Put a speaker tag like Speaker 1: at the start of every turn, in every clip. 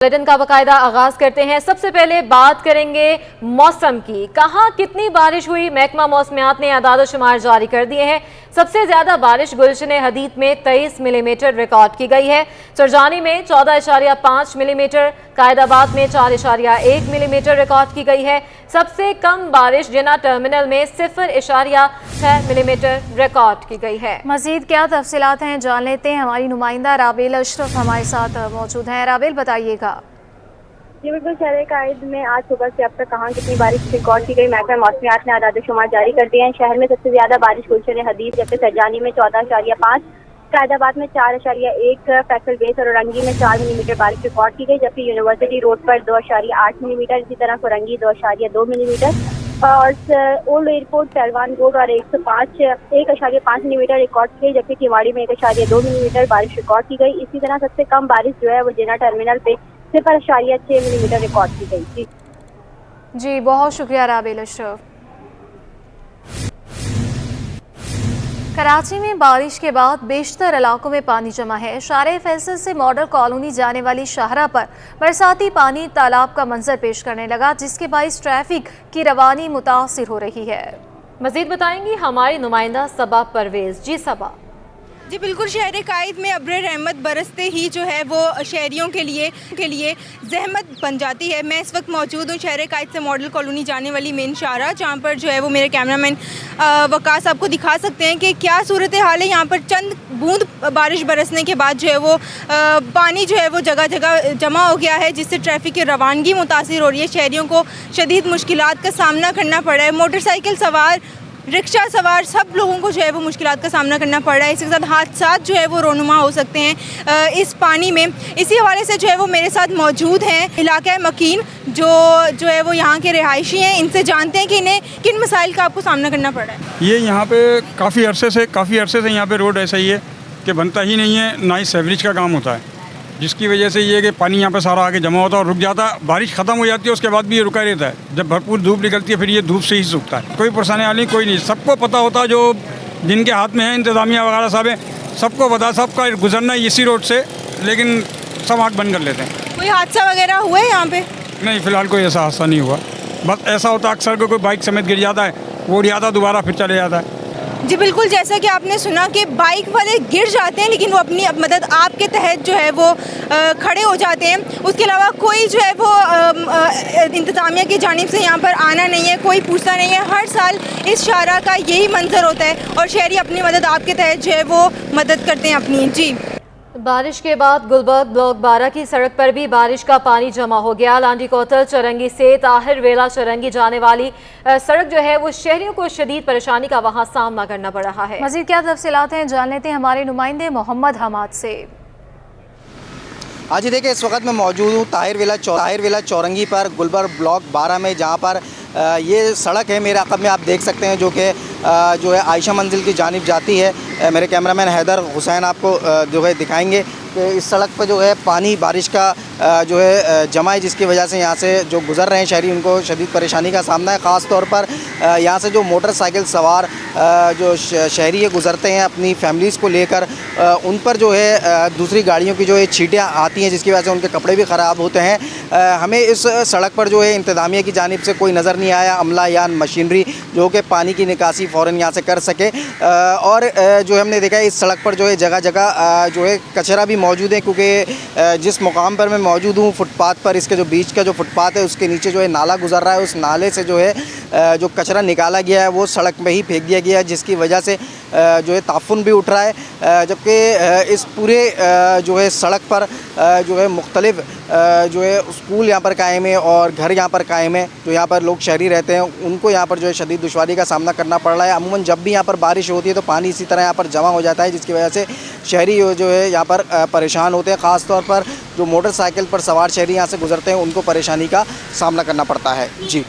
Speaker 1: Bulletin का बाकायदा आगाज करते हैं। सबसे पहले बात करेंगे मौसम की। कहां कितनी बारिश हुई, महकमा मौसमियात ने आदाद शुमार जारी कर दिए हैं। सबसे ज्यादा बारिश गुलशन हदीद में 23 मिलीमीटर रिकॉर्ड की गई है। सरजानी में 14.5 मिलीमीटर, कायदाबाद में 4.1 मिलीमीटर रिकॉर्ड की गई है। सबसे कम बारिश जिना टर्मिनल में 0.6 मिलीमीटर रिकॉर्ड की गई है।
Speaker 2: मजीद क्या तफसीलात हैं जान लेते हैं। हमारी नुमाइंदा राबेल अशरफ हमारे साथ मौजूद हैं। राबेल, बताइएगा।
Speaker 3: जी बिल्कुल, शहर कायद में आज सुबह से अब तक कहाँ कितनी बारिश रिकॉर्ड की गई, महकमा मौसमियात ने आदाद शुमार जारी कर दिए हैं। शहर में सबसे ज्यादा बारिश गुलशन हदीद जबकि सरजानी में 14.5, कायदाबाद में 4.1, फैसल बेस और औरंगी में 4 मिलीमीटर बारिश रिकॉर्ड की गई, जबकि यूनिवर्सिटी रोड पर 2.8 मिलीमीटर, इसी तरह फरंगी 2.2 मिलीमीटर और ओल्ड एयरपोर्ट पहलवान रोड और 1.5 मिलीमीटर रिकॉर्ड की गई, जबकि किवाड़ी में 1.2 मिलीमीटर बारिश रिकॉर्ड की गई। इसी तरह सबसे कम बारिश जो है वो जिना टर्मिनल पे 0.6 मिलीमीटर रिकॉर्ड की गई।
Speaker 2: जी बहुत शुक्रिया राबेल अशरफ। कराची में बारिश के बाद बेशतर इलाकों में पानी जमा है। शारे फैसल से मॉडल कॉलोनी जाने वाली शाहरा पर बरसाती पानी तालाब का मंजर पेश करने लगा, जिसके बाइस ट्रैफिक की रवानी मुतासिर हो रही है।
Speaker 1: मजीद बताएंगी हमारी नुमाइंदा सबा परवेज। जी सबा।
Speaker 4: जी बिल्कुल, शहर कायद में अब्र रहमत बरसते ही जो है वो शहरियों के लिए जहमत बन जाती है। मैं इस वक्त मौजूद हूँ शहर कायद से मॉडल कॉलोनी जाने वाली मेन शाहरा, जहाँ पर जो है वो मेरे कैमरामैन वकास आपको दिखा सकते हैं कि क्या सूरत हाल है। यहाँ पर चंद बूंद बारिश बरसने के बाद जो है वो पानी जो है वो जगह जगह जमा हो गया है, जिससे ट्रैफिक की रवानगी मुतासिर हो रही है। शहरियों को शदीद मुश्किलात का सामना करना पड़ रहा है। मोटरसाइकिल सवार, रिक्शा सवार, सब लोगों को जो है वो मुश्किलात का सामना करना पड़ रहा है। इसके साथ हादसात जो है वो रोनुमा हो सकते हैं इस पानी में। इसी हवाले से जो है वो मेरे साथ मौजूद हैं इलाका मकीन, जो है वो यहाँ के रिहायशी हैं। इनसे जानते हैं कि इन्हें किन मसाइल का आपको सामना करना पड़ रहा है।
Speaker 5: ये यहाँ पे काफ़ी अरसे से यहाँ पे रोड ऐसा ही है कि बनता ही नहीं है, ना ही सेवरेज का काम होता है, जिसकी वजह से ये कि पानी यहाँ पे सारा आके जमा होता है और रुक जाता है। बारिश ख़त्म हो जाती है, उसके बाद भी ये रुका रहता है। जब भरपूर धूप निकलती है फिर ये धूप से ही सूखता है। कोई परेशानी वाली कोई नहीं, सबको पता होता है, जो जिनके हाथ में है इंतज़ामिया वगैरह साहब है, सबको पता, सबका गुजरना है इसी रोड से, लेकिन सब आँख बंद कर लेते हैं।
Speaker 4: कोई हादसा वगैरह हुआ है यहाँ पे?
Speaker 5: नहीं, फ़िलहाल कोई ऐसा हादसा नहीं हुआ। बस ऐसा होता है अक्सर कोई बाइक समेत गिर जाता है, वो जाता दोबारा फिर चले जाता है।
Speaker 4: जी बिल्कुल, जैसा कि आपने सुना कि बाइक वाले गिर जाते हैं, लेकिन वो अपनी मदद आपके तहत जो है वो खड़े हो जाते हैं। उसके अलावा कोई जो है वो इंतज़ामिया की जानिब से यहाँ पर आना नहीं है, कोई पूछता नहीं है। हर साल इस शाहरा का यही मंजर होता है और शहरी अपनी मदद आपके तहत जो है वो मदद करते हैं अपनी। जी,
Speaker 1: बारिश के बाद गुलबर्ग ब्लॉक 12 की सड़क पर भी बारिश का पानी जमा हो गया। लांडी कोतल चरंगी से ताहिर वेला चरंगी जाने वाली सड़क जो है वो शहरियों को शदीद परेशानी का वहां सामना करना पड़ रहा है।
Speaker 2: मजीद क्या तफसीलात हैं जान लेते हैं हमारे नुमाइंदे मोहम्मद हमाद से।
Speaker 6: आज देखिए, इस वक्त मैं मौजूद हूँ ताहिर वेला चौरंगी पर गुलबर्ग ब्लॉक 12 में, जहाँ पर ये सड़क है मेरे अक़ब में आप देख सकते हैं, जो कि जो है आयशा मंजिल की जानिब जाती है। मेरे कैमरामैन हैदर हुसैन आपको जो है दिखाएंगे कि इस सड़क पर जो है पानी बारिश का जो है जमा है, जिसकी वजह से यहाँ से जो गुज़र रहे हैं शहरी उनको शदीद परेशानी का सामना है। ख़ास तौर पर यहाँ से जो मोटरसाइकिल सवार जो शहरी है गुज़रते हैं अपनी फैमिलीज़ को लेकर, उन पर जो है दूसरी गाड़ियों की जो है छींटियाँ आती हैं, जिसकी वजह से उनके कपड़े भी ख़राब होते हैं। हमें इस सड़क पर जो है इंतज़ामिया की जानिब से कोई नज़र नहीं आया अमला या मशीनरी जो कि पानी की निकासी फ़ौरन यहाँ से कर सके। और जो हमने देखा है इस सड़क पर जो है जगह जगह जो है कचरा भी मौजूद है, क्योंकि जिस मुकाम पर मैं मौजूद हूँ फुटपाथ पर, इसके जो बीच का जो फुटपाथ है उसके नीचे जो है नाला गुजर रहा है। उस नाले से जो है जो कचरा निकाला गया है वो सड़क में ही फेंक दिया गया है, जिसकी वजह से जो है ताफुन भी उठ रहा है। जबकि इस पूरे जो है सड़क पर जो है मुख्तलिफ जो है स्कूल यहाँ पर कायम है और घर यहाँ पर कायम है। जो यहाँ पर लोग शहरी रहते हैं उनको यहाँ पर जो है शदीद दुश्वारी का सामना करना पड़ रहा है। अमूमन जब भी यहाँ पर बारिश होती है तो पानी इसी तरह यहाँ पर जमा हो जाता है, जिसकी वजह से शहरी जो है यहाँ पर परेशान होते हैं। ख़ास तौर पर जो मोटरसाइकिल पर सवार शहरी यहाँ से गुजरते हैं उनको परेशानी का सामना करना पड़ता है। जी,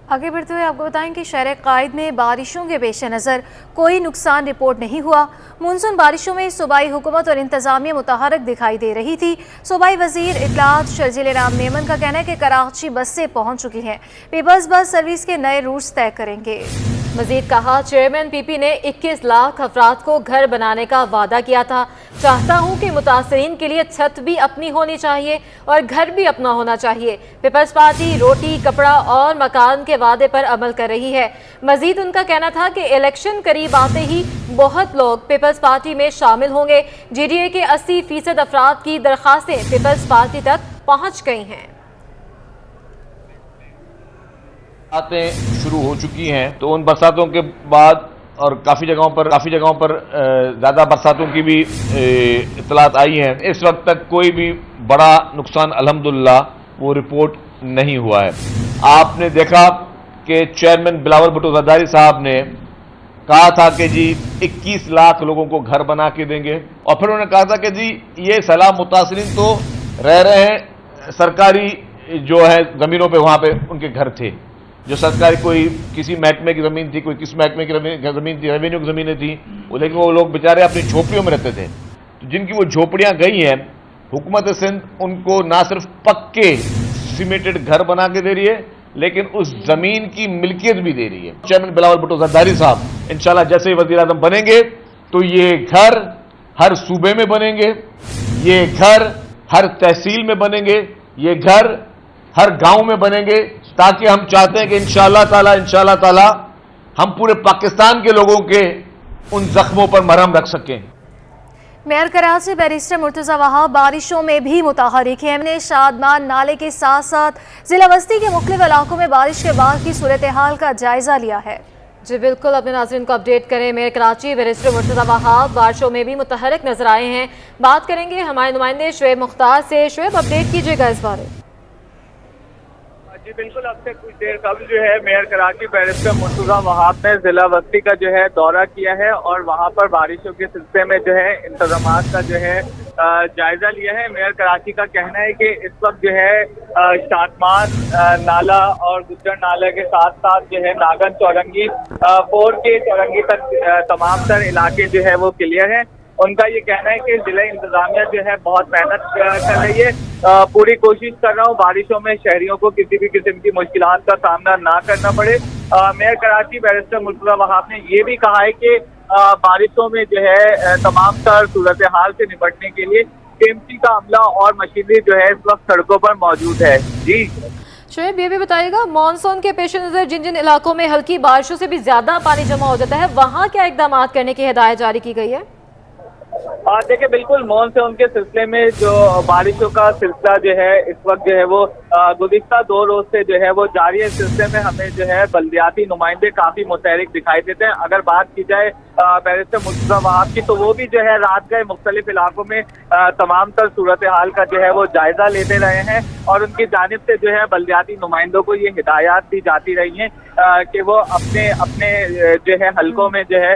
Speaker 2: आगे बढ़ते हुए आपको बताएं कि शहर कायद में बारिशों के पेश नज़र कोई नुकसान रिपोर्ट नहीं हुआ। मानसून बारिशों में सूबाई हुकूमत और इंतज़ामिया मुतहरक दिखाई दे रही थी। सूबाई वज़ीर इत्तलात शर्जील राम मेमन का कहना है कि कराची बस से पहुँच चुकी हैं। पीपल्स बस सर्विस के नए रूट्स तय करेंगे।
Speaker 1: मजीद कहा, चेयरमैन पीपी ने 21 लाख अफराद को घर बनाने का वादा किया था। चाहता हूं कि मुतासरीन के लिए छत भी अपनी होनी चाहिए और घर भी अपना होना चाहिए। पीपल्स पार्टी रोटी, कपड़ा और मकान के वादे पर अमल कर रही है। मजीद उनका कहना था कि इलेक्शन करीब आते ही बहुत लोग पीपल्स पार्टी में शामिल होंगे। GDA के 80% अफराद की दरखास्तें पीपल्स पार्टी तक पहुँच गई हैं।
Speaker 7: बरसातें शुरू हो चुकी हैं, तो उन बरसातों के बाद और काफ़ी जगहों पर ज़्यादा बरसातों की भी इत्तलात आई हैं। इस वक्त तक कोई भी बड़ा नुकसान अल्हम्दुलिल्लाह वो रिपोर्ट नहीं हुआ है। आपने देखा कि चेयरमैन बिलावल भुट्टो ज़रदारी साहब ने कहा था कि जी 21 लाख लोगों को घर बना के देंगे, और फिर उन्होंने कहा था कि जी ये सलाह मुतासरीन तो रह रहे हैं सरकारी जो है ज़मीनों पे, वहाँ पे उनके घर थे, जो सरकारी कोई किसी महकमे की ज़मीन थी, कोई किस महकमे की ज़मीन थी, रेवेन्यू की ज़मीनें थी, लेकिन वो लोग बेचारे अपनी झोपड़ियों में रहते थे। तो जिनकी वो झोपड़ियाँ गई हैं, हुकूमत सिंध उनको ना सिर्फ पक्के सीमेंटेड घर बना के दे रही है, लेकिन उस ज़मीन की मिल्कियत भी दे रही है। चेयरमैन बिलावल भुट्टो ज़रदारी साहब इंशाल्लाह जैसे ही वज़ीर आज़म बनेंगे तो ये घर हर सूबे में बनेंगे, ये घर हर तहसील में बनेंगे, ये घर हर गांव में बनेंगे, ताकि हम चाहते हैं कि इंशाअल्लाह ताला हम पूरे पाकिस्तान के लोगों के उन जख्मों पर मरहम रख सकें।
Speaker 2: मेयर कराची बैरिस्टर मुर्तज़ा वहाब बारिशों में भी मुतहरिक हैं। हमने शादमान नाले के साथ साथ जिला बस्ती के मुख्तलिफ इलाकों में बारिश के बाद की सूरत हाल का जायजा लिया है।
Speaker 1: जी बिल्कुल, अपने नाज़रीन को अपडेट करें। मेयर कराची बैरिस्टर मुर्तज़ा वहाब बारिशों में भी मुतहरिक नजर आए हैं। बात करेंगे हमारे नुमाइंदे शुएब मुख्तार से। शुएब, अपडेट कीजिएगा इस बारे।
Speaker 8: जी बिल्कुल, अब से कुछ देर कबल जो है मेयर कराची बैरिस्टर मुर्तज़ा वहाब ने जिला बस्ती का जो है दौरा किया है और वहां पर बारिशों के सिलसिले में जो है इंतजामात का जो है जायजा लिया है। मेयर कराची का कहना है कि इस वक्त जो है शादमान नाला और गुज्जर नाला के साथ साथ जो है नागन चौरंगी 4 के चौरंगी तक तमाम तर इलाके जो है वो क्लियर है। उनका ये कहना है कि जिला इंतजामिया जो है बहुत मेहनत कर रही है, पूरी कोशिश कर रहा हूँ बारिशों में शहरियों को किसी भी किस्म की मुश्किलात का सामना ना करना पड़े। मेयर कराची बैरिस्टर मुर्तज़ा वहाब ने ये भी कहा है कि बारिशों में जो है तमाम तर सूरत हाल से निपटने के लिए KMC का अमला और मशीनरी जो है इस वक्त सड़कों पर मौजूद है। जी
Speaker 1: शुएब, ये भी बताइएगा, मानसून के पेश नज़र जिन जिन इलाकों में हल्की बारिशों से भी ज्यादा पानी जमा हो जाता है, वहाँ क्या इकदाम करने की हिदायत जारी की गई है?
Speaker 8: देखिए बिल्कुल, मानसून के सिलसिले में जो बारिशों का सिलसिला जो है इस वक्त जो है वो गुज़िश्ता 2 रोज से जो है वो जारी है। इस सिलसिले में हमें जो है बल्दियाती नुमाइंदे काफी मुतहरिक दिखाई देते हैं। अगर बात की जाए बैरिस्टर मुर्तज़ा वहाब की, तो वो भी जो है रात गए मुख्तलिफ इलाकों में तमाम तर सूरत हाल का जो है वो जायजा लेते रहे हैं और उनकी जानिब से जो है बल्दियाती नुमाइंदों को ये हिदायत दी जाती रही हैं कि वो अपने अपने जो है हलकों में जो है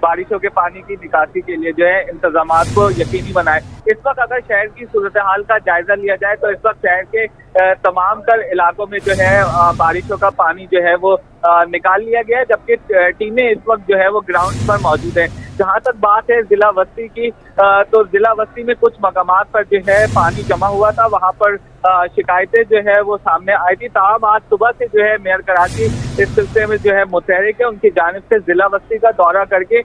Speaker 8: बारिशों के पानी की निकासी के लिए जो है इंतजामात को यकीनी बनाए। इस वक्त अगर शहर की सूरत हाल का जायजा लिया जाए तो इस वक्त शहर के तमाम तर इलाकों में जो है बारिशों का पानी जो है वो निकाल लिया गया है, जबकि टीमें इस वक्त जो है वो ग्राउंड पर मौजूद हैं। जहां तक बात है जिला बस्ती की, तो जिला बस्ती में कुछ मकामात पर जो है पानी जमा हुआ था, वहां पर शिकायतें जो है वो सामने आई थी। ताहम आज सुबह से जो है मेयर कराची इस सिलसिले में जो है मुतहरिक है। उनकी जानिब से जिला बस्ती का दौरा करके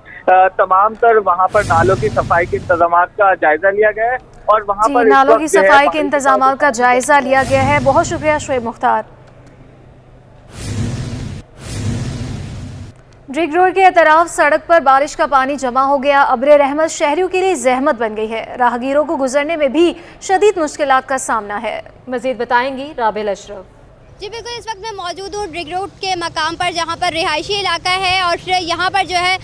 Speaker 8: तमाम तर वहां पर नालों की सफाई के इंतजाम का जायजा लिया गया है और वहां पर
Speaker 2: नालों की सफाई के इंतजाम का जायजा लिया गया है। बहुत शुक्रिया शुएब मुख्तार। ड्रिग रोड के अतराफ सड़क पर बारिश का पानी जमा हो गया। अब्रे रहमत शहरियों के लिए जहमत बन गई है। राहगीरों को गुजरने में भी शदीद मुश्किलात का सामना है।
Speaker 1: मजीद बताएंगी राबिल अशरफ।
Speaker 9: जी बिल्कुल, इस वक्त मैं मौजूद हूँ ड्रिग रोड के मकाम पर, जहाँ पर रिहायशी इलाका है और यहाँ पर जो है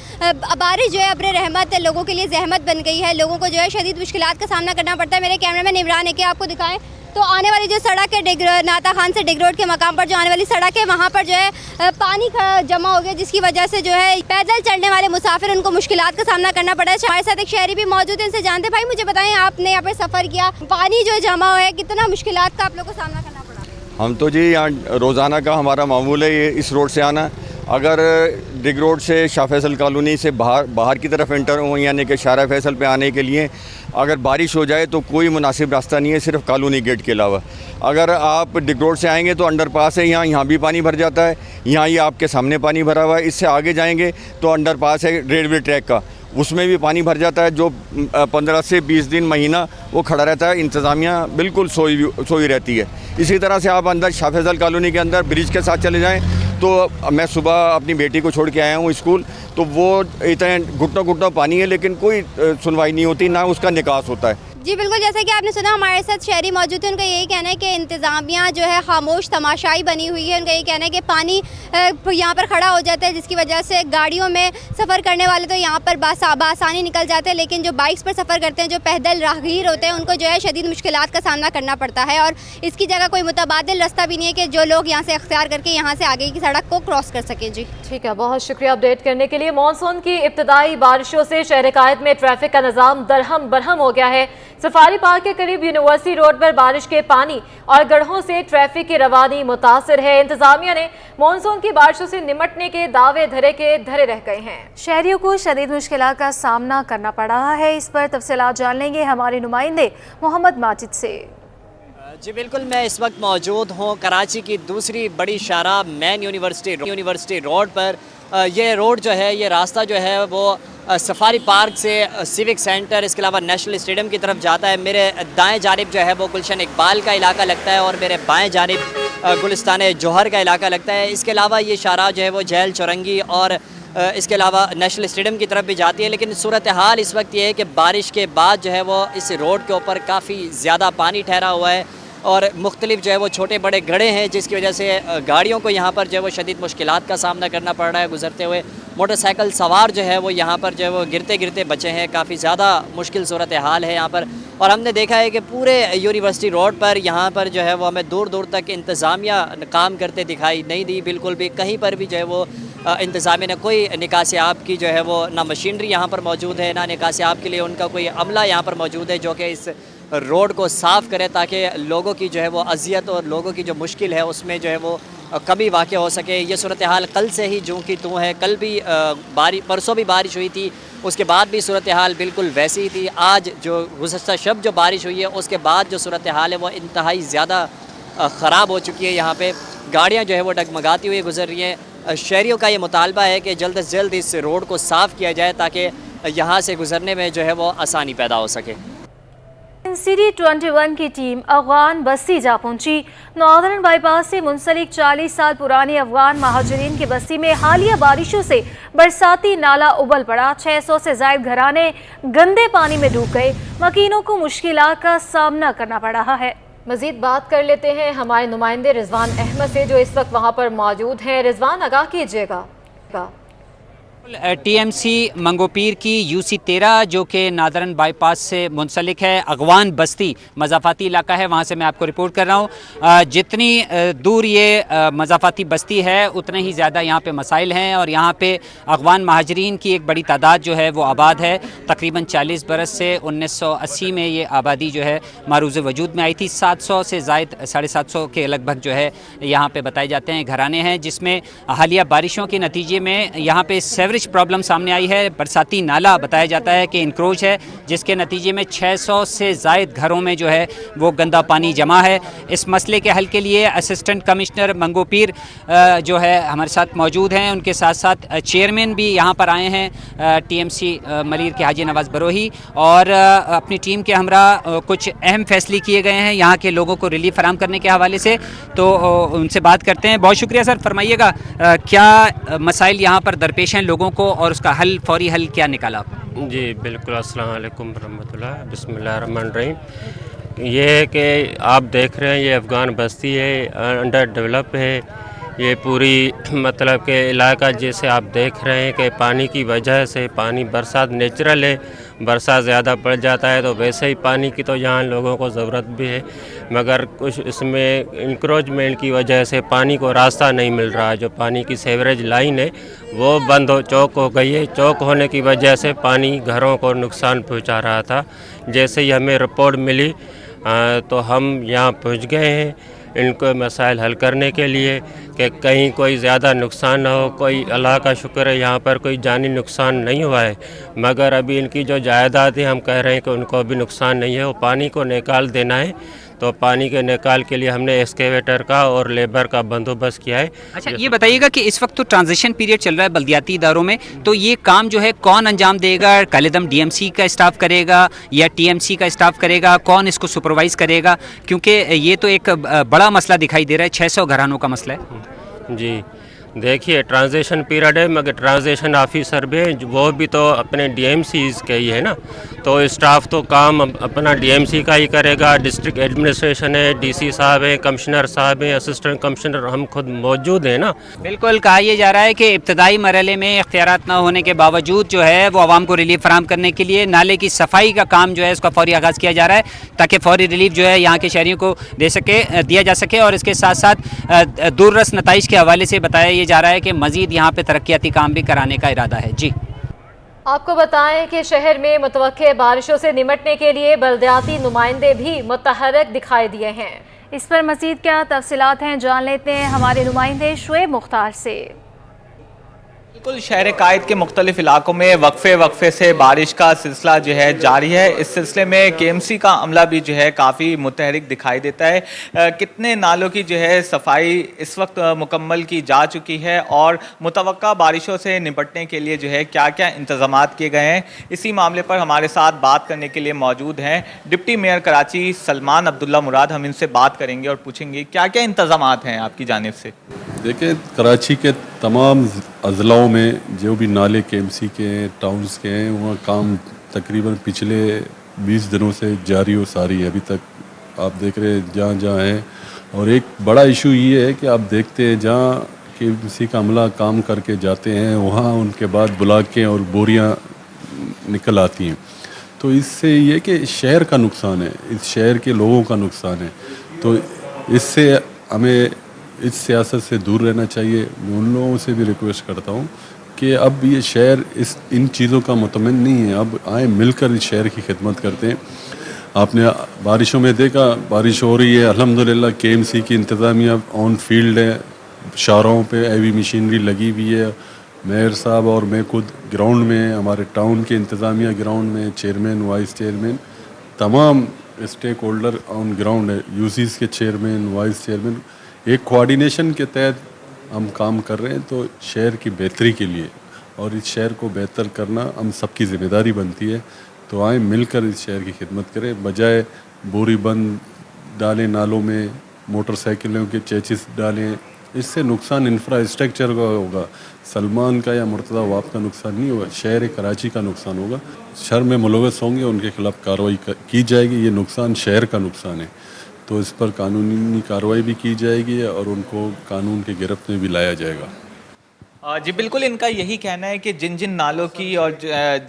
Speaker 9: बारिश जो है अब्रे रहमत लोगों के लिए जहमत बन गई है। लोगों को जो है शदीद मुश्किलात का सामना करना पड़ता है। मेरे कैमरामैन इमरान है कि आपको दिखाएं तो आने वाली जो सड़क है नाता खान से ड्रिग रोड के मकाम पर जो आने वाली सड़क है, वहाँ पर जो है पानी जमा हो गया, जिसकी वजह से जो है पैदल चलने वाले मुसाफिर उनको मुश्किलात का सामना करना पड़ा है। हमारे साथ एक शहरी भी मौजूद है, इनसे जानते। भाई मुझे बताएं, आपने यहाँ पर सफ़र किया, पानी जो जमा हुआ है, कितना मुश्किलात का आप लोग को सामना करना पड़ा?
Speaker 10: हम तो जी यहाँ रोज़ाना का हमारा मामूल है ये इस रोड से आना। अगर डिग रोड से शाह फैसल कॉलोनी से बाहर की तरफ एंटर हो, यानी कि शाह फैसल पे आने के लिए अगर बारिश हो जाए तो कोई मुनासिब रास्ता नहीं है, सिर्फ कॉलोनी गेट के अलावा। अगर आप डिग रोड से आएंगे तो अंडरपास है, यहाँ भी पानी भर जाता है, यहाँ ये आपके सामने पानी भरा हुआ है। इससे आगे जाएंगे तो अंडरपास है रेलवे ट्रैक का, उसमें भी पानी भर जाता है, जो 15 से 20 दिन महीना वो खड़ा रहता है। इंतज़ामिया बिल्कुल सोई रहती है। इसी तरह से आप अंदर शाह फैसल कॉलोनी के अंदर ब्रिज के साथ चले जाएं तो मैं सुबह अपनी बेटी को छोड़ के आया हूँ स्कूल, तो वो इतने घुटनों पानी है, लेकिन कोई सुनवाई नहीं होती, ना उसका निकास होता है।
Speaker 9: जी बिल्कुल, जैसा कि आपने सुना हमारे साथ शहरी मौजूद थे, उनका यही कहना है कि इंतज़ामिया जो है खामोश तमाशाई बनी हुई है। उनका यही कहना है कि पानी यहाँ पर खड़ा हो जाता है, जिसकी वजह से गाड़ियों में सफ़र करने वाले तो यहाँ पर बासानी निकल जाते हैं, लेकिन जो बाइक्स पर सफ़र करते हैं, जो पैदल राहगीर होते हैं, उनको जो है शदीद मुश्किलात का सामना करना पड़ता है। और इसकी जगह कोई मुतबादिल रास्ता भी नहीं है कि जो लोग यहाँ से अख्तियार करके यहाँ से आगे की सड़क को क्रॉस कर सकें। जी
Speaker 1: ठीक है, बहुत शुक्रिया अपडेट करने के लिए। मानसून की इब्तदाई बारिशों से शहर कायद में ट्रैफिक का निज़ाम दरहम बरहम हो गया है। सफारी पार्क के करीब यूनिवर्सिटी रोड पर बारिश के पानी और गड्ढों से ट्रैफिक की रवानी मुतासिर है। इंतजामिया ने मानसून की बारिशों से निमटने के दावे धरे रह गए हैं।
Speaker 2: शहरियों को शदीद मुश्किलात का सामना करना पड़ रहा है। इस पर तफसीलात जान लेंगे हमारे नुमाइंदे मोहम्मद माजिद से।
Speaker 11: जी बिल्कुल, मैं इस वक्त मौजूद हूँ कराची की दूसरी बड़ी शाहराह मेन यूनिवर्सिटी रोड पर। ये रोड जो है, ये रास्ता जो है वो सफारी पार्क से सिविक सेंटर, इसके अलावा नेशनल स्टेडियम की तरफ जाता है। मेरे दाएं जानिब जो है वो गुलशन इकबाल का इलाका लगता है और मेरे बाएं जानिब गुलिस्तान जौहर का इलाका लगता है। इसके अलावा ये शाहराह जो है वो जेल चौरंगी और इसके अलावा नेशनल स्टेडियम की तरफ भी जाती है। लेकिन सूरत हाल इस वक्त ये है कि बारिश के बाद जो है वो इस रोड के ऊपर काफ़ी ज़्यादा पानी ठहरा हुआ है और मुख्तलिफ जो है वो छोटे बड़े गड्ढे हैं, जिसकी वजह से गाड़ियों को यहाँ पर जो है वो शदीद मुश्किलात का सामना करना पड़ रहा है गुजरते हुए। मोटरसाइकिल सवार जो है वो यहाँ पर जो है वो गिरते बचे हैं। काफ़ी ज़्यादा मुश्किल सूरत हाल है यहाँ पर। और हमने देखा है कि पूरे यूनिवर्सिटी रोड पर यहाँ पर जो है वो हमें दूर दूर तक इंतज़ामिया काम करते दिखाई नहीं दी। बिल्कुल भी कहीं पर भी जो है वो इंतज़ामिया ने कोई निकासी आब की जो है वो ना मशीनरी यहाँ पर मौजूद है, ना निकासी आब के लिए उनका कोई अमला यहाँ पर मौजूद है जो कि इस रोड को साफ़ करे, ताकि लोगों की जो है वो अजियत और लोगों की जो मुश्किल है उसमें जो है वो कमी वाक़ हो सके। ये सूरत हाल कल से ही जूं की तूं है। कल भी परसों भी बारिश हुई थी, उसके बाद भी सूरत हाल बिल्कुल वैसी ही थी। आज जो गुज़श्ता शब जो बारिश हुई है उसके बाद जो सूरत हाल है वो इंतहाई ज़्यादा ख़राब हो चुकी है। यहाँ पे गाड़ियाँ जो है वो डगमगाती हुई गुजर रही हैं। शहरियों का ये मुतालबा है कि जल्द से जल्द इस रोड को साफ़ किया जाए ताकि यहाँ से गुजरने में जो है वो आसानी पैदा हो सके।
Speaker 2: सिटी 21 की टीम अफगान बस्ती जा पहुंची। नॉर्दर्न बाईपास से मुंसलिक 40 साल पुरानी अफगान महाजरीन की बस्ती में हालिया बारिशों से बरसाती नाला उबल पड़ा। 600 से ज़ायद घराने गंदे पानी में डूब गए। मकीनों को मुश्किलात का सामना करना पड़ रहा है।
Speaker 1: मजीद बात कर लेते हैं हमारे नुमाइंदे रिजवान अहमद से, जो इस वक्त वहाँ पर मौजूद हैं। रिजवान, आगाह कीजिएगा।
Speaker 12: TMC मंगोपीर की UC 13 जो कि नादरन बाईपास से मुंसलिक है, अगवान बस्ती मज़ाफ़ाती इलाका है, वहाँ से मैं आपको रिपोर्ट कर रहा हूँ। जितनी दूर ये मज़ाफ़ाती बस्ती है उतने ही ज़्यादा यहाँ पे मसाइल हैं और यहाँ पे अगवान महाजरीन की एक बड़ी तादाद जो है वो आबाद है। तकरीबन 40 बरस से 1980 में ये आबादी जो है मारूज़ वजूद में आई थी। 700 से ज़ायद 750 के लगभग जो है यहाँ पे बताए जाते हैं घराने हैं, जिसमें हालिया बारिशों के नतीजे में यहाँ पे सेवरेज प्रॉब्लम सामने आई है। बरसाती नाला बताया जाता है कि इंक्रोच है, जिसके नतीजे में 600 से ज़ायद घरों में जो है वो गंदा पानी जमा है। इस मसले के हल के लिए असिस्टेंट कमिश्नर मंगोपीर जो है हमारे साथ मौजूद हैं। उनके साथ साथ चेयरमैन भी यहाँ पर आए हैं, TMC मलीर के हाजी नवाज़ बरोही, और अपनी टीम के हमरा कुछ अहम फैसले किए गए हैं यहाँ के लोगों को रिलीफ फराहम करने के हवाले से। तो उनसे बात करते हैं। बहुत शुक्रिया सर। फरमाइएगा क्या मसाइल यहाँ पर दरपेश हैं लोगों को और उसका हल, फौरी हल क्या निकाला?
Speaker 13: जी बिल्कुल, अस्सलाम वालेकुम रहमतुल्लाह, बिस्मिल्लाहिर्रहमानिर्रहीम। ये है कि आप देख रहे हैं ये अफ़गान बस्ती है, अंडर डेवलप है ये पूरी, मतलब के इलाका जैसे आप देख रहे हैं कि पानी की वजह से, पानी बरसात नेचुरल है, बरसात ज़्यादा पड़ जाता है तो वैसे ही पानी की तो यहाँ लोगों को ज़रूरत भी है, मगर कुछ इसमें इंक्रोचमेंट की वजह से पानी को रास्ता नहीं मिल रहा है। जो पानी की सीवरेज लाइन है वो बंद चौक हो गई है। चौक होने की वजह से पानी घरों को नुकसान पहुँचा रहा था। जैसे ही हमें रिपोर्ट मिली तो हम यहाँ पहुँच गए हैं इनको मसाइल हल करने के लिए कि कहीं कोई ज़्यादा नुकसान ना हो। कोई अल्लाह का शुक्र है यहाँ पर कोई जानी नुकसान नहीं हुआ है, मगर अभी इनकी जो जायदाद है हम कह रहे हैं कि उनको अभी नुकसान नहीं है। वो पानी को निकाल देना है, तो पानी के निकाल के लिए हमने एक्सकेवेटर का और लेबर का बंदोबस्त किया है।
Speaker 12: अच्छा, ये बताइएगा कि इस वक्त तो ट्रांजिशन पीरियड चल रहा है बल्दियाती इदारों में, तो ये काम जो है कौन अंजाम देगा? कालेदम डीएमसी का स्टाफ करेगा या टीएमसी का स्टाफ करेगा? कौन इसको सुपरवाइज़ करेगा? क्योंकि ये तो एक बड़ा मसला दिखाई दे रहा है, 600 घरानों का मसला है।
Speaker 13: जी देखिए, ट्रांजिशन पीरियड है, मगर ट्रांजिशन ऑफिसर भी वो भी तो अपने डीएमसीज़ के ही है ना, तो स्टाफ तो काम अपना डीएमसी का ही करेगा। डिस्ट्रिक्ट एडमिनिस्ट्रेशन है, डीसी साहब हैं, कमिश्नर साहब हैं, असिस्टेंट कमिश्नर हम खुद मौजूद हैं ना।
Speaker 12: बिल्कुल, कहा यह जा रहा है कि इब्तदाई मरहले में इख्तियारात न होने के बावजूद जो है वो आवाम को रिलीफ फराहम करने के लिए नाले की सफाई का काम जो है उसका फौरी आगाज़ किया जा रहा है, ताकि फौरी रिलीफ जो है यहाँ के शहरियों को दिया जा सके। और इसके साथ साथ दूररस नताइज के हवाले से बताया जा रहा है कि मजीद यहाँ पे तरक्याती काम भी कराने का इरादा है। जी,
Speaker 1: आपको बताएं कि शहर में मुतवक्के बारिशों से निमटने के लिए बल्दियाती नुमाइंदे भी मुतहरक दिखाई दिए हैं।
Speaker 2: इस पर मजीद क्या तफसीलात हैं, जान लेते हैं हमारे नुमाइंदे शुएब मुख्तार से।
Speaker 8: बिल्कुल, शहर कायद के मुख्तलिफ इलाकों में वक्फे से बारिश का सिलसिला जो है जारी है। इस सिलसिले में केएमसी का अमला भी जो है काफ़ी मुतहरिक दिखाई देता है। कितने नालों की जो है सफाई इस वक्त मुकम्मल की जा चुकी है और मुतवक्का बारिशों से निपटने के लिए जो है क्या क्या इंतज़ामात किए गए हैं, इसी मामले पर हमारे साथ बात करने के लिए मौजूद हैं डिप्टी मेयर कराची सलमान अब्दुल्ला मुराद। हम इनसे बात करेंगे और पूछेंगे क्या क्या इंतज़ामात हैं आपकी जानिब से।
Speaker 14: देखिए, कराची के तमाम अज़लाओं में जो भी नाले केएमसी के हैं, टाउन्स के हैं, वहाँ काम तकरीबन पिछले 20 दिनों से जारी व सारी है। अभी तक आप देख रहे हैं जहाँ जहाँ है। और एक बड़ा इशू ये है कि आप देखते हैं जहाँ केएमसी का अमला काम करके जाते हैं वहाँ उनके बाद बुलाकें और बोरियाँ निकल आती हैं। तो इससे ये कि शहर का नुकसान है, इस शहर के लोगों का नुकसान है। तो इससे हमें इस सियासत से दूर रहना चाहिए। मैं उन लोगों से भी रिक्वेस्ट करता हूँ कि अब ये शहर इन चीज़ों का मुतमिन नहीं है। अब आए मिलकर इस शहर की खिदमत करते हैं। आपने बारिशों में देखा, बारिश हो रही है, अल्हम्दुलिल्लाह केएमसी की इंतज़ामिया ऑन फील्ड है, शाहराहों पे हैवी मशीनरी लगी हुई है। मेयर साहब और मैं खुद ग्राउंड में, हमारे टाउन के इंतज़ामिया ग्राउंड में, चेयरमैन, वाइस चेयरमैन, तमाम स्टेक होल्डर ऑन ग्राउंड है, यूसीज़ के चेयरमैन, वाइस चेयरमैन, एक कोऑर्डिनेशन के तहत हम काम कर रहे हैं। तो शहर की बेहतरी के लिए और इस शहर को बेहतर करना हम सबकी ज़िम्मेदारी बनती है। तो आए मिलकर इस शहर की खिदमत करें, बजाय बोरी बंद डालें नालों में, मोटरसाइकिलों के चेचिस डालें। इससे नुकसान इंफ्रास्ट्रक्चर का होगा, सलमान का या मुर्तज़ा वाप का नुकसान नहीं होगा, शहर कराची का नुकसान होगा। शहर में मुलव्वस होंगे, उनके खिलाफ कार्रवाई की जाएगी। ये नुकसान शहर का नुकसान है, तो इस पर कानूनी कार्रवाई भी की जाएगी और उनको कानून के गिरफ्त में भी लाया जाएगा।
Speaker 8: जी बिल्कुल, इनका यही कहना है कि जिन जिन नालों की और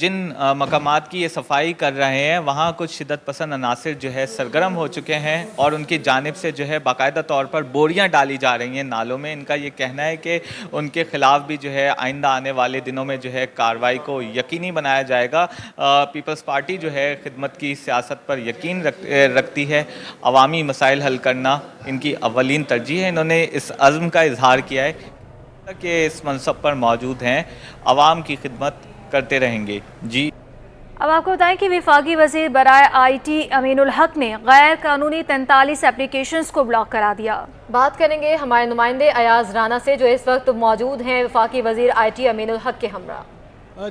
Speaker 8: जिन मकामात की ये सफाई कर रहे हैं वहाँ कुछ शिद्दत पसंद अनासिर जो है सरगर्म हो चुके हैं और उनकी जानिब से जो है बाकायदा तौर पर बोरियां डाली जा रही हैं नालों में। इनका ये कहना है कि उनके ख़िलाफ़ भी जो है आइंदा आने वाले दिनों में जो है कार्रवाई को यकीनी बनाया जाएगा। पीपल्स पार्टी जो है खिदमत की सियासत पर यकीन रखती है। अवामी मसाइल हल करना इनकी अव्वलीन तरजीह है। इन्होंने इस अज़्म का इजहार किया है कि इस मनसब पर मौजूद हैं, आवाम की खिदमत करते रहेंगे। जी,
Speaker 2: अब आपको बताएं कि वफाकी वज़ीर बराए IT अमीनुल हक ने गैर कानूनी 43 एप्लीकेशंस को ब्लॉक करा दिया।
Speaker 1: बात करेंगे हमारे नुमाइंदे अयाज राना से जो इस वक्त मौजूद हैं वफाकी वज़ीर IT अमीनुल हक के हमरा।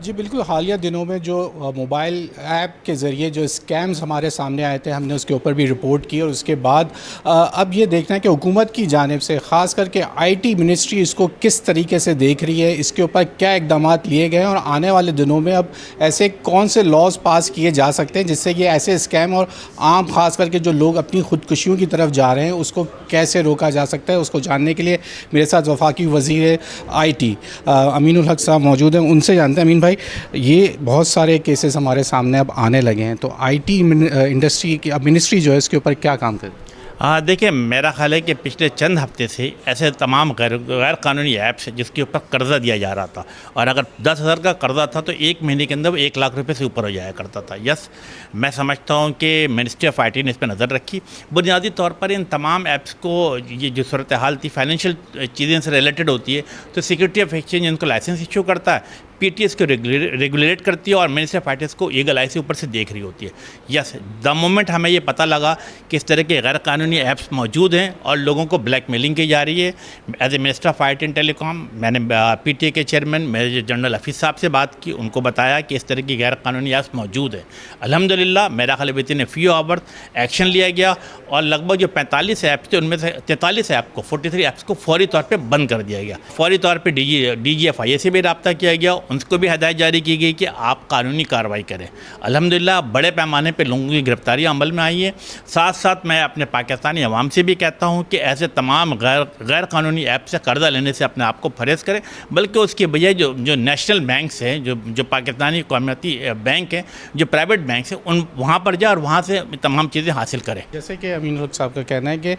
Speaker 15: जी बिल्कुल, हालिया दिनों में जो मोबाइल ऐप के ज़रिए जो स्कैम्स हमारे सामने आए थे, हमने उसके ऊपर भी रिपोर्ट की और उसके बाद अब ये देखना है कि हुकूमत की जानिब से ख़ास करके IT मिनिस्ट्री इसको किस तरीके से देख रही है, इसके ऊपर क्या इकदाम लिए गए हैं और आने वाले दिनों में अब ऐसे कौन से लॉज पास किए जा सकते हैं जिससे ये ऐसे स्कैम और आम ख़ास करके जो लोग अपनी ख़ुदकुशियों की तरफ जा रहे हैं उसको कैसे रोका जा सकता है। उसको जानने के लिए मेरे साथ वफाकी वज़ीर IT अमीनुल हक साहब मौजूद हैं, उनसे जानते हैं। भाई, ये बहुत सारे केसेस हमारे सामने अब आने लगे हैं, तो IT इंडस्ट्री की अब मिनिस्ट्री जो है इसके ऊपर क्या काम करे?
Speaker 16: देखिए, मेरा ख्याल है कि पिछले चंद हफ्ते से ऐसे तमाम गैर कानूनी ऐप्स जिसके ऊपर कर्ज़ा दिया जा रहा था, और अगर 10,000 का कर्ज़ा था तो 1 महीने के अंदर वो 1 लाख रुपए से ऊपर हो जाया करता था। यस, मैं समझता हूँ कि मिनिस्ट्री ऑफ IT ने इस पर नज़र रखी। बुनियादी तौर पर इन तमाम ऐप्स को ये जो सूरत हाल थी फाइनेंशियल चीज़ें से रिलेटेड होती है, तो सिक्योरिटी ऑफ एक्सचेंज इनको लाइसेंस इशू करता है, PTS को रेगुलेट करती है और मिनिस्ट्री ऑफ फाइनेंस को ईगल आई से ऊपर से देख रही होती है। यस, द मोमेंट हमें ये पता लगा कि इस तरह के गैर कानूनी ऐप्स मौजूद हैं और लोगों को ब्लैकमेलिंग की जा रही है, as a minister of IT and telecom मैंने PTA के चेयरमैन मेजर जनरल हफीज़ साहब से बात की, उनको बताया कि इस तरह की गैर कानूनी ऐप्स मौजूद हैं। अल्हम्दुलिल्लाह मेरा ख्याल within a few hours action लिया गया और लगभग जो 45 ऐप्स थे उनमें से 43 ऐप को 43 ऐप्स को फौरी तौर पर बंद कर दिया गया। फौरी तौर पर DGFIA से भी रब्ता किया गया, उनको भी हदायत जारी की गई कि आप कानूनी कार्रवाई करें। अल्हम्दुलिल्लाह बड़े पैमाने पे लोगों की गिरफ्तारी अमल में आई है। साथ साथ मैं अपने पाकिस्तानी अवाम से भी कहता हूँ कि ऐसे तमाम गैर कानूनी ऐप से कर्जा लेने से अपने आप को परहेज़ करें, बल्कि उसके बजाय जो नेशनल बैंक्स हैं, जो पाकिस्तानी कौमाती बैंक हैं, जो प्राइवेट बैंक हैं, उन वहाँ पर जाए और वहाँ से तमाम चीज़ें हासिल करें।
Speaker 15: जैसे कि अमीन हक साहब का कहना है कि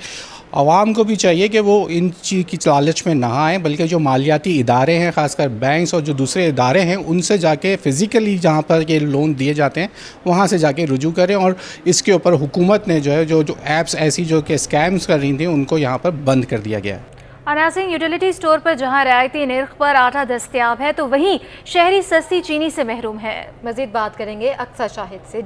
Speaker 15: आवाम को भी चाहिए कि वो इन चीज़ की लालच में ना आएँ, बल्कि जो मालियाती इदारे हैं, ख़ासकर बैंक्स और जो दूसरे इदारे हैं, उनसे जाके फ़िज़िकली जहाँ पर ये लोन दिए जाते हैं वहाँ से जाके रुजू करें। और इसके ऊपर हुकूमत ने जो है जो ऐप्स ऐसी जो कि स्कैम्स कर रही थी उनको यहाँ पर बंद कर दिया गया है।
Speaker 2: अनासिंग यूटिलिटी स्टोर पर जहां रियायती निर्ख पर आटा दस्तयाब है तो वहीं शहरी सस्ती चीनी से महरूम है।
Speaker 1: मज़ीद बात करेंगे अक्सर शाहिद से।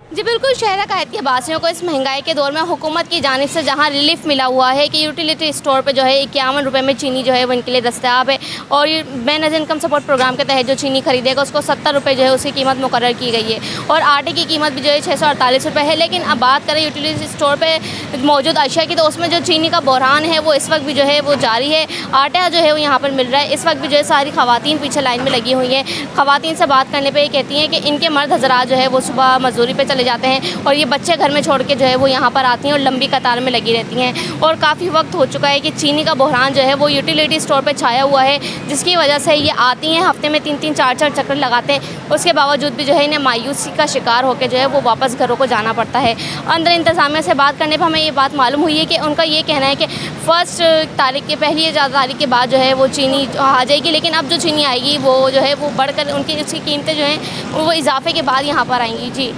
Speaker 9: जी बिल्कुल, शहर कायद के वासियों को इस महंगाई के दौर में हुकूमत की जानिब से जहां रिलीफ मिला हुआ है कि यूटिलिटी स्टोर पे जो है 51 रुपये में चीनी जो है वो इनके लिए दस्तयाब है, और मैन एज इनकम सपोर्ट प्रोग्राम के तहत जो चीनी खरीदेगा उसको 70 रुपये जो है उसकी कीमत मुकर्रर की गई है, और आटे की कीमत भी जो है 648 रुपये है। लेकिन अब बात करें यूटिलिटी स्टोर पर मौजूद अशिया की, तो उसमें जो चीनी का बहरान है वो इस वक्त भी जो है वो जारी है। आटा जो है वो यहाँ पर मिल रहा है, इस वक्त भी जो है सारी ख़वातीन पीछे लाइन में लगी हुई हैं। ख़वातीन से बात करने पर ये कहती हैं कि इनके मर्द हज़रात जो है वो सुबह मजदूरी पर चले जाते हैं और ये बच्चे घर में छोड़ के जो है वो यहाँ पर आती हैं और लंबी कतार में लगी रहती हैं। और काफ़ी वक्त हो चुका है कि चीनी का बहरान जो है वो यूटिलिटी स्टोर पे छाया हुआ है, जिसकी वजह से ये आती हैं, हफ्ते में 3-3 4-4 चक्कर लगाते हैं, उसके बावजूद भी जो है इन्हें मायूसी का शिकार होकर जो है वो वापस घरों को जाना पड़ता है। अंदर इंतज़ामिया से बात करने पर हमें ये बात मालूम हुई है कि उनका ये कहना है कि पहली तारीख के बाद जो है वो चीनी आ जाएगी, लेकिन अब जो चीनी आएगी वो जो है वो बढ़कर उनकी इसकी कीमतें जो हैं वो इजाफे के बाद यहाँ पर आएंगी। जी।